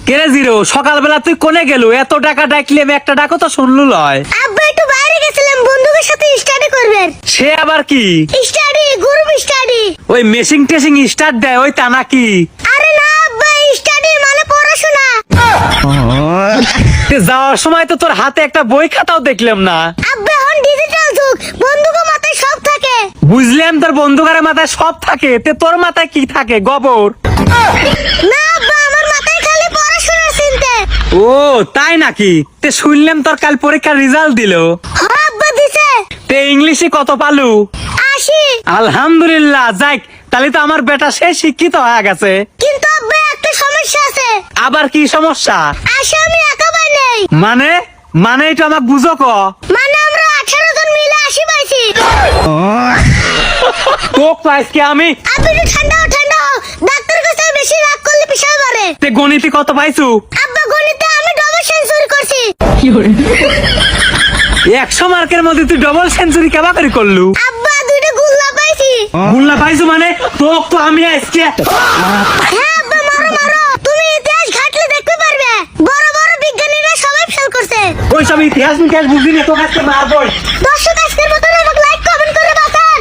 কেরে জিরো, সকালবেলা তুই কোনে গেলু? এত টাকা ডাকলি আমি একটা ডাকো তো শুনলু লয়। আব্বা একটু বাইরে গেছিলাম বন্ধুদের সাথে স্টাডি করবেন। সে আবার কি? Study, group study. ওই মেশিং টেশিং স্টার্ট দেয় ওই তা নাকি? আরে না আব্বা, স্টাডি মানে পড়াশোনা। যাওয়ার সময় তো তোর হাতে একটা বই খাতাও দেখলাম না। আব্বা এখন ডিজিটাল যুগ, বন্ধুকে মাথায় সব থাকে। বুঝলাম তোর বন্ধুকারের মাথায় সব থাকে, তে তোর মাথায় কি থাকে গোবর? না আব্বা, আমার মাথায় খালি পড়াশোনার চিন্তা। ও তাই নাকি? তে শুনলাম তোর কাল পরীক্ষার রেজাল্ট দিলো। হ্যাঁ আব্বা দিছে। তে ইংলিশে কত পালু? 80। আলহামদুলিল্লাহ, যাক তাহলে তো আমার বেটা সে শিক্ষিত হয়ে গেছে। কিন্তু আব্বা একটা সমস্যা আছে। আবার কি সমস্যা? 80 আমি একা পাই নাই। মানে মানে এটা আমাকে বুঝো ক। মানে আমরা 18 জন মিলে 80 পাইছি। তোক পাইস কি আমি? আব্বা একটু ঠান্ডা হও, ঠান্ডা হও। ডাক্তার কাছে বেশি রাগ করলে পিছাল পারে। তে গণিতে কত পাইছু? আব্বা গণিতে আমি ডবল সেঞ্চুরি করছি। 100 মার্কের মধ্যে তুই ডবল সেঞ্চুরি কেবা করে করলু? আব্বা দুইটা গুল্লা পাইছি। গুল্লা পাইছু মানে? তোক তো আমি আজকে হ্যাঁ আব্বা, মারো মারো। তুমি ইতিহাস ঘাটলে দেখতে পারবে, বড় বড় বিজ্ঞানীরা সবাই ফেল করছে। ওই সব ইতিহাস মিতিহাস বুঝি না, তোকে আজকে মারবই। দর্শক আজকের মতো আমাকে লাইক কমেন্ট করে বাঁচান।